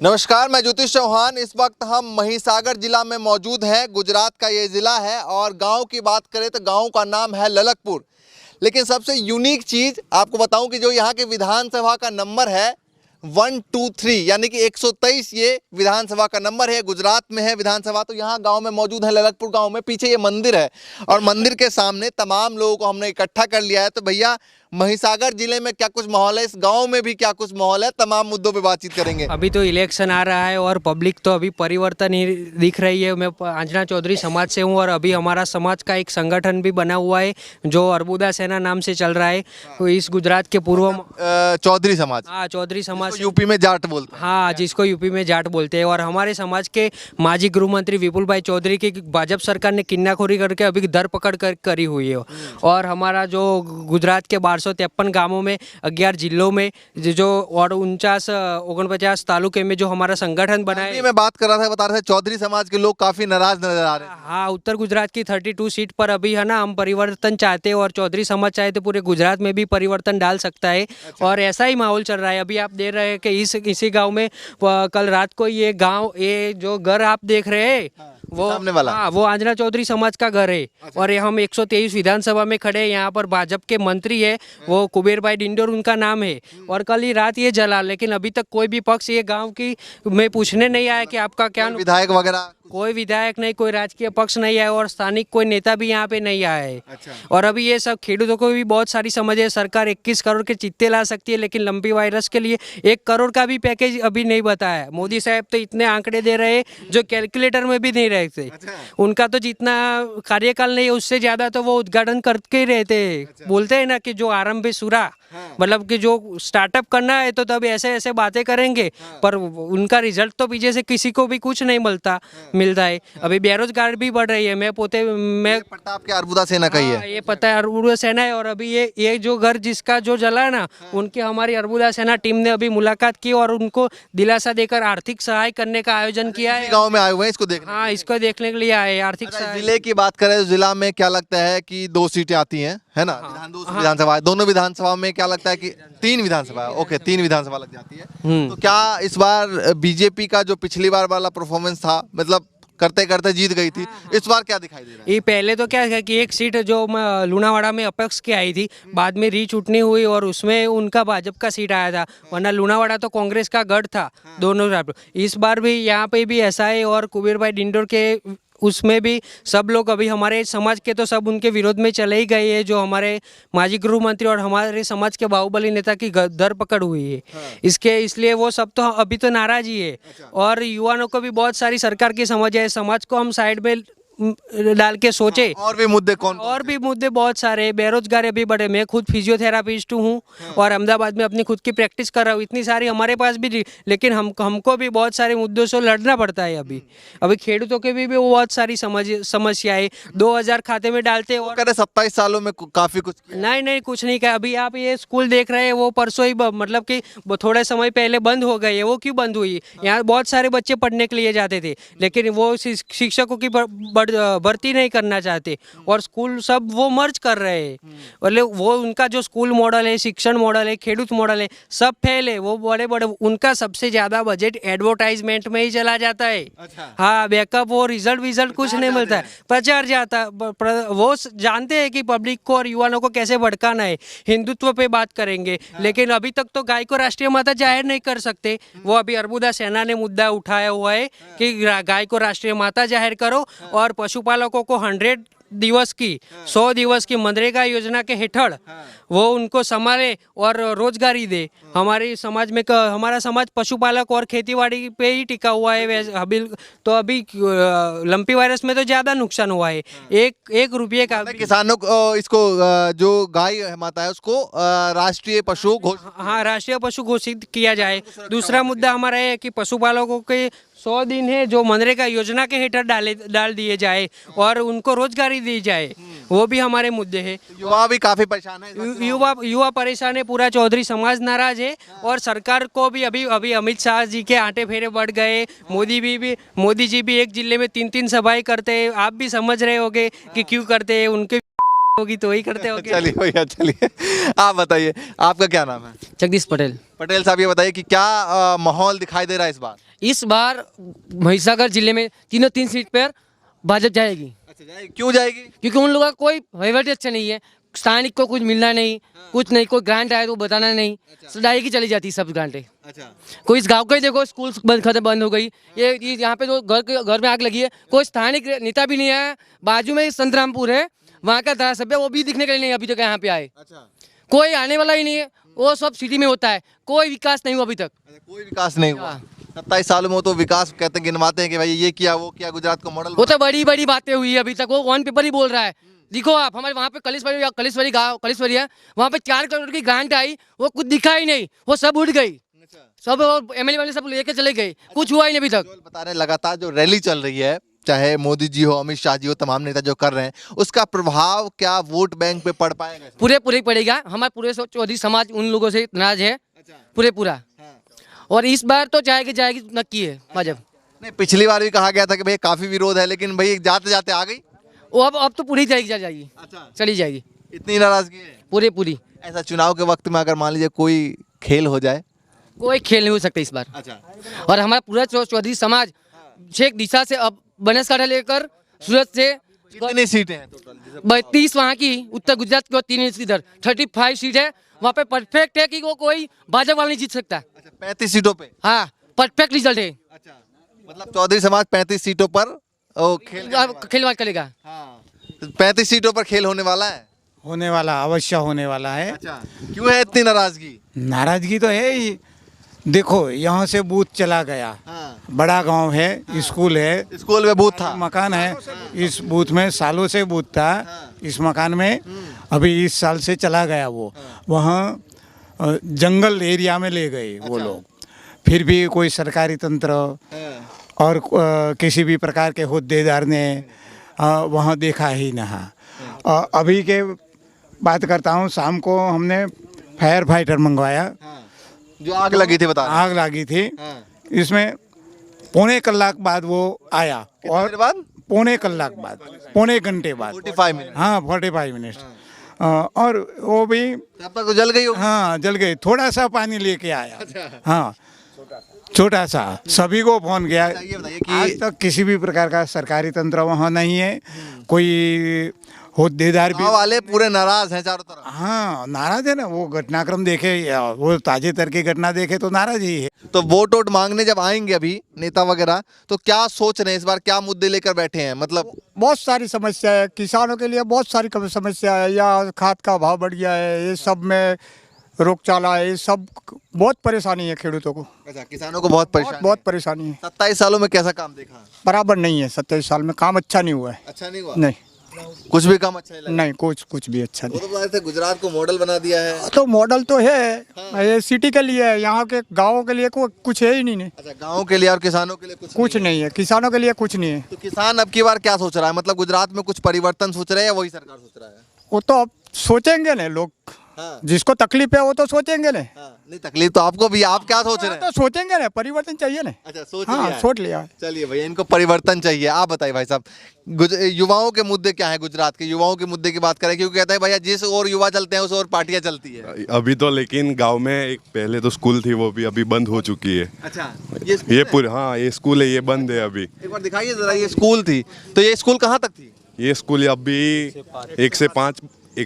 नमस्कार, मैं ज्योतिष चौहान। इस वक्त हम महिसागर जिला में मौजूद हैं। गुजरात का ये ज़िला है और गांव की बात करें तो गांव का नाम है ललकपुर। लेकिन सबसे यूनिक चीज़ आपको बताऊं कि जो यहाँ के विधानसभा का नंबर है 123 यानी कि 123 ये विधानसभा का नंबर है। गुजरात में है विधानसभा। तो यहाँ गांव में मौजूद है ललकपुर गांव में। पीछे ये मंदिर है और मंदिर के सामने तमाम लोगों को हमने इकट्ठा कर लिया है। तो भैया, महिसागर जिले में क्या कुछ माहौल है, इस गांव में भी क्या कुछ माहौल है, तमाम मुद्दों पे बातचीत करेंगे। अभी तो इलेक्शन आ रहा है और पब्लिक तो अभी परिवर्तन ही दिख रही है। मैं आंजना चौधरी समाज से हूँ और अभी हमारा समाज का एक संगठन भी बना हुआ है जो अर्बुदा सेना नाम से चल रहा है। तो इस गुजरात के पूर्व चौधरी समाज, हाँ, चौधरी समाज, यूपी में जाट बोलते हैं। हाँ, जिसको यूपी में जाट बोलते हैं। और हमारे समाज के माजी गृह मंत्री विपुल भाई चौधरी की भाजपा सरकार ने किन्नाखोरी करके अभी धरपकड़ करी हुई है। और हमारा जो गुजरात के 1253 गाँवों में 11 जिलों में जो और 49 तालुके में जो हमारा संगठन बना है। मैं बात कर रहा था, बता रहे थे चौधरी समाज के लोग काफी नाराज नजर आ रहे हैं। हाँ, उत्तर गुजरात की 32 सीट पर अभी है ना, हम परिवर्तन चाहते हैं और चौधरी समाज चाहे तो पूरे गुजरात में भी परिवर्तन डाल सकता है। और ऐसा ही माहौल चल रहा है। अभी आप देख रहे हैं कि इसी गांव में कल रात को ये जो घर आप देख रहे हैं वो सामने वाला, हाँ, वो आंजना चौधरी समाज का घर है। और ये हम 123 विधानसभा में खड़े हैं। यहाँ पर भाजपा के मंत्री है वो कुबेर भाई डिंडोर उनका नाम है। और कल ही रात ये जला, लेकिन अभी तक कोई भी पक्ष ये गांव की में पूछने नहीं आया कि आपका क्या विधायक वगैरह कोई विधायक नहीं, कोई राजकीय पक्ष नहीं आया और स्थानिक कोई नेता भी यहाँ पे नहीं आया है। और अभी ये सब खेडूतों को भी बहुत सारी समझ है। सरकार 21 करोड़ के चित्ते ला सकती है, लेकिन लंपी वायरस के लिए 1 करोड़ का भी पैकेज अभी नहीं बताया। मोदी साहब तो इतने आंकड़े दे रहे हैं जो कैलकुलेटर में भी नहीं रहते। उनका तो जितना कार्यकाल नहीं है उससे ज्यादा तो वो उद्घाटन करके ही रहते हैं। बोलते हैं ना कि जो आरंभ सुरा, मतलब कि जो स्टार्टअप करना है तो तब ऐसे ऐसे बातें करेंगे, पर उनका रिजल्ट तो पीछे से किसी को भी कुछ नहीं मिलता है। अभी बेरोजगार भी बढ़ रही है। मैं पता आपके अर्बुदा सेना का ही है। ये पता है, अर्बुदा सेना है। और अभी ये जो घर जिसका जो जला है ना, उनके हमारी अर्बुदा सेना टीम ने अभी मुलाकात की और उनको दिलासा देकर आर्थिक सहाय करने का आयोजन किया है। गाँव में आए हुए हैं इसको देखने। हाँ, इसको देखने के लिए आए आर्थिक सहाय। जिले की बात करें तो जिला में क्या लगता है कि 2 सीटें आती हैं, है ना? विधानसभा, दोनों विधानसभा में क्या लगता है कि 3 विधानसभा, ओके 3 विधानसभा लग जाती है। तो क्या इस बार बीजेपी का जो पिछली बार वाला परफॉर्मेंस था, मतलब करते करते जीत गई थी, इस बार क्या दिखाई दे रहा है? ये पहले तो क्या है कि एक सीट जो लुणावाड़ा में अपेक्स की आई थी, बाद में रीचुटनी हुई और उसमें उनका भाजपा का सीट आया था। वरना लुणावाड़ा तो कांग्रेस का गढ़ था दोनों। इस बार भी यहाँ पे भी ऐसा है। और कुबेर भाई डिंडोर के उसमें भी सब लोग अभी हमारे समाज के तो सब उनके विरोध में चले ही गए हैं। जो हमारे माजी गृह मंत्री और हमारे समाज के बाहुबली नेता की धरपकड़ हुई है, इसलिए वो सब तो अभी तो नाराज ही है। और युवाओं को भी बहुत सारी सरकार की समझ है। समाज को हम साइड में डाल के सोचे। और भी मुद्दे और भी मुद्दे बहुत सारे, बेरोजगारी भी बढ़े। मैं खुद फिजियोथेरापिस्ट हूँ और अहमदाबाद में अपनी खुद की प्रैक्टिस कर रहा हूँ। इतनी सारी हमारे पास भी, लेकिन हमको भी बहुत सारे मुद्दों से लड़ना पड़ता है। अभी खेडूतों के भी बहुत सारी समस्याएं 2000 खाते में डालते हैं। और 27 सालों में काफी कुछ नहीं कुछ नहीं किया। अभी आप ये स्कूल देख रहे हैं, वो परसों ही मतलब कि थोड़े समय पहले बंद हो गई है। वो क्यों बंद हुई? यहाँ बहुत सारे बच्चे पढ़ने के लिए जाते थे, लेकिन वो शिक्षकों की भर्ती नहीं करना चाहते और स्कूल सब वो मर्ज कर रहे हैं। मतलब वो उनका जो स्कूल मॉडल है, शिक्षण मॉडल है, खेडूत मॉडल है, सब फेल है। वो बड़े उनका सबसे ज्यादा बजट एडवर्टाइजमेंट में ही चला जाता है। हाँ, बैकअप वो रिजल्ट कुछ नहीं मिलता है, प्रचार जाता। वो जानते हैं कि पब्लिक को और युवाओं को कैसे भड़काना है। हिंदुत्व पे बात करेंगे, लेकिन अभी तक तो गाय को राष्ट्रीय माता जाहिर नहीं कर सकते। वो अभी अर्बुदा सेना ने मुद्दा उठाया हुआ है कि गाय को राष्ट्रीय माता जाहिर करो और पशुपालकों को 100 दिवस की मनरेगा योजना के हेठड़ वो उनको संभाले और रोजगारी दे। हमारे समाज में हमारा समाज पशुपालक और खेतीबाड़ी पे ही टिका हुआ है। तो अभी लंपी वायरस में तो ज्यादा नुकसान हुआ है। एक रुपये का किसानों को इसको जो गाय माता है उसको राष्ट्रीय पशु हाँ, राष्ट्रीय पशु घोषित किया जाए। दूसरा मुद्दा हमारा है कि पशुपालकों के 100 दिन है जो मनरेगा योजना के हेठड़ डाल दिए जाए और उनको रोजगारी दी जाए। वो भी हमारे मुद्दे हैं। युवा भी काफी परेशान है। युवा परेशान है, पूरा चौधरी समाज नाराज है। और सरकार को भी अभी अमित शाह जी के आटे फेरे बढ़ गए। मोदी जी भी एक जिले में 3 सभाएं करते हैं। आप भी समझ रहे होंगे कि क्यों करते हैं। उनके होगी तो ही करते हो चलिए भैया चलिए, आप बताइए आपका क्या नाम है? जगदीश पटेल। पटेल साहब ये बताइए कि क्या माहौल दिखाई दे रहा है इस बार? इस बार महिसागर जिले में तीनों तीन सीट पर भाजपा जाएगी। अच्छा जाएगी, क्यों जाएगी? क्योंकि उन लोगों का कोई वहीवट अच्छा नहीं है, स्थानिक को कुछ मिलना नहीं, कुछ नहीं, कोई ग्रांट आए तो बताना नहीं, सदाई की चली जाती सब ग्रांटें। अच्छा कोई इस गांव का ही देखो, स्कूल बंद हो गई, ये यहाँ पे जो घर में आग लगी है, कोई स्थानिक नेता भी नहीं आया। बाजू में संतरामपुर है, वहाँ का धारासभ्य वो भी दिखने के लिए नहीं अभी तक यहाँ पे आए। अच्छा कोई आने वाला ही नहीं है, वो सब सिटी में होता है, कोई विकास नहीं हुआ अभी तक। कोई विकास नहीं हुआ 27 सालों में। वो तो विकास कहते हैं, गिनवाते हैं कि भाई ये किया वो किया, गुजरात को मॉडल वो तो बड़ी बड़ी बातें हुई है, अभी तक वो वन पेपर ही बोल रहा है। देखो आप हमारे वहाँ पे कलिश्वरी गाँव कलिश्वरी है, वहाँ पे 4 करोड़ की ग्रांट आई, वो कुछ दिखा ही नहीं, वो सब उड़ गई, सब एमएलए वाले सब लेके चले गए, कुछ हुआ ही नहीं अभी तक। बता रहे हैं लगातार जो रैली चल रही है, चाहे मोदी जी हो, अमित शाह जी हो, तमाम नेता जो कर रहे हैं, उसका प्रभाव क्या वोट बैंक पे पड़ पाएगा? पूरे पड़ेगा। हमारे पूरे चौधरी समाज उन लोगों से नाराज है, पूरा। और इस बार तो जाएगी नक्की है भाजपा। नहीं, पिछली बार भी कहा गया था कि भाई काफी विरोध है, लेकिन भाई जाते जाते आ गई। वो अब तो पूरी जाएगी, अच्छा चली जाएगी, इतनी नाराजगी है? पूरी। ऐसा चुनाव के वक्त में अगर मान लीजिए कोई खेल हो जाए? कोई खेल नहीं हो सकता इस बार। अच्छा और हमारा पूरा चौधरी समाज छेक दिशा से, अब बनासकांठा लेकर सूरत से कितनी सीटें हैं टोटल? 32 वहाँ की, उत्तर गुजरात की 3 इधर 35 सीट है। वहाँ पे परफेक्ट है कि वो कोई भाजपा वाला नहीं जीत सकता। अच्छा 35 सीटों पे? हाँ, परफेक्ट रिजल्ट है। अच्छा मतलब चौधरी समाज 35 सीटों पर खेलवाड़ करेगा। हाँ, 35 सीटों पर खेल होने वाला है। होने वाला, अवश्य होने वाला है। अच्छा क्यों है इतनी नाराजगी? नाराजगी तो है ही। देखो यहाँ से बूथ चला गया, हाँ। बड़ा गांव है, स्कूल है, स्कूल में बूथ था, मकान है। इस बूथ में सालों से बूथ था, इस मकान में अभी इस साल से चला गया वो। वहाँ जंगल एरिया में ले गए वो लोग, फिर भी कोई सरकारी तंत्र और किसी भी प्रकार के होद्देदार ने वहाँ देखा ही नहीं। अभी के बात करता हूँ, शाम को हमने फायर फाइटर मंगवाया, जो आग लगी थी बता रहे हैं। आग लगी थी, इसमें पौने कलाक बाद वो आया, और बाद पौने कलाक बाद, पौने घंटे बाद, 45 मिनट। हाँ 45 मिनट। और वो भी तब तक तो जल गई होगी। हाँ जल गई, थोड़ा सा पानी लेके आया। हाँ छोटा सा, सभी को फोन किया। ये बताइए कि आज तक किसी भी प्रकार का सरकारी तंत्र वहाँ नहीं है, कोई होद्देदार भी गाँव वाले पूरे नाराज हैं चारों तरफ। हाँ नाराज है ना। वो घटनाक्रम देखे, वो ताजेतर की घटना देखे तो नाराज ही है। तो वोट मांगने जब आएंगे अभी नेता वगैरह, तो क्या सोच रहे हैं इस बार, क्या मुद्दे लेकर बैठे हैं? मतलब बहुत सारी समस्या है, किसानों के लिए बहुत सारी समस्या है। या खाद का भाव बढ़ गया है, ये सब में रोक चाला है, ये सब बहुत परेशानी है खेडूतों को। अच्छा किसानों को बहुत परेशानी बहुत परेशानी है। 27 सालों में कैसा काम देखा? बराबर नहीं है, 27 साल में काम अच्छा नहीं हुआ है। अच्छा नहीं हुआ? नहीं कुछ भी काम अच्छा नहीं लगा? नहीं, कुछ भी अच्छा वो नहीं। तो बता रहे थे गुजरात को मॉडल बना दिया है। तो मॉडल तो है, ये सिटी के लिए है, यहाँ के गाँवों के लिए कुछ है ही नहीं। अच्छा गाँव के लिए और किसानों के लिए कुछ नहीं है, किसानों के लिए कुछ नहीं है। तो किसान अब की बार क्या सोच रहा है? मतलब गुजरात में कुछ परिवर्तन सोच रहे हैं या वही सरकार सोच रहा है? वो तो अब सोचेंगे ना लोग, हाँ। जिसको तकलीफ है वो तो सोचेंगे ना। हाँ, नहीं तकलीफ तो आपको भी, आप क्या सोच रहे हैं? तो सोचेंगे ना, परिवर्तन चाहिए ना। अच्छा सोच हाँ लिया है। सोच लिया है। चलिए भैया, इनको परिवर्तन चाहिए। आप बताइए भाई साहब, युवाओं के मुद्दे क्या है? गुजरात के युवाओं के मुद्दे की बात करें, क्योंकि कहता है भैया जिस और युवा चलते हैं उस और पार्टियां चलती है। अभी तो लेकिन गांव में एक पहले तो स्कूल थी, वो भी अभी बंद हो चुकी है। अच्छा ये पूरे, हाँ ये स्कूल है, ये बंद है अभी। एक बार दिखाइए जरा, ये स्कूल थी तो ये स्कूल कहाँ तक थी? ये स्कूल अभी 1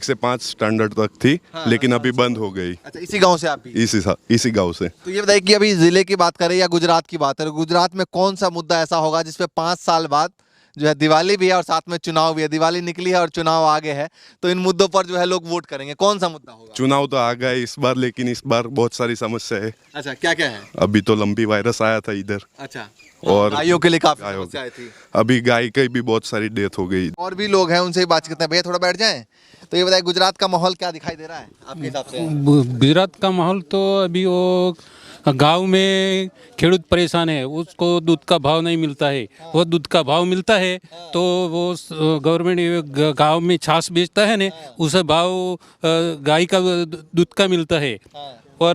से 5 स्टैंडर्ड तक थी, लेकिन अभी बंद हो गई। अच्छा इसी गांव से आप भी? इसी गांव से। तो ये बताइए कि अभी जिले की बात करें या गुजरात की बात करें, गुजरात में कौन सा मुद्दा ऐसा होगा जिसपे 5 साल बाद जो है दिवाली भी है और साथ में चुनाव भी है, दिवाली निकली है और चुनाव आगे है, तो इन मुद्दों पर जो है लोग वोट करेंगे, कौन सा मुद्दा होगा? चुनाव तो आ गए इस बार, लेकिन इस बार बहुत सारी समस्या है। अच्छा क्या क्या है? अभी तो लंबी वायरस आया था इधर, अच्छा और गायों के लिए काफी गायों समस्या आई थी। अभी गाय की भी बहुत सारी डेथ हो गई। और भी लोग हैं, उनसे ही बात करते हैं। भैया थोड़ा बैठ जाएं। तो ये बताइए गुजरात का माहौल क्या दिखाई दे रहा है आपके हिसाब से? गुजरात का माहौल तो अभी वो गांव में खेडूत परेशान है, उसको दूध का भाव नहीं मिलता है। वो दूध का भाव मिलता है तो वो गवर्नमेंट गांव में छाछ बेचता है ना, उसे भाव गाय का दूध का मिलता है। और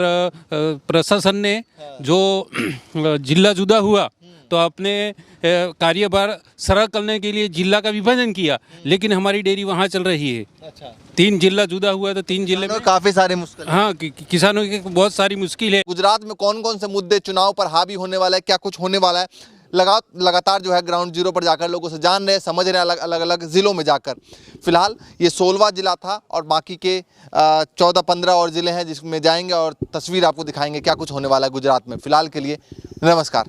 प्रशासन ने जो जिला जुदा हुआ तो अपने कार्यभार सरल करने के लिए जिला का विभाजन किया, लेकिन हमारी डेयरी वहाँ चल रही है। अच्छा, 3 जिला जुदा हुआ तो 3 जिले में काफी सारे मुश्किल। हाँ किसानों की बहुत सारी मुश्किल है। गुजरात में कौन कौन से मुद्दे चुनाव पर हावी होने वाला है, क्या कुछ होने वाला है, लगातार जो है ग्राउंड जीरो पर जाकर लोगों से जान रहे, समझ रहे, अलग अलग जिलों में जाकर। फिलहाल ये 16वां जिला था और बाकी के 14-15 और जिले हैं जिसमें जाएंगे और तस्वीर आपको दिखाएंगे क्या कुछ होने वाला है गुजरात में। फिलहाल के लिए नमस्कार।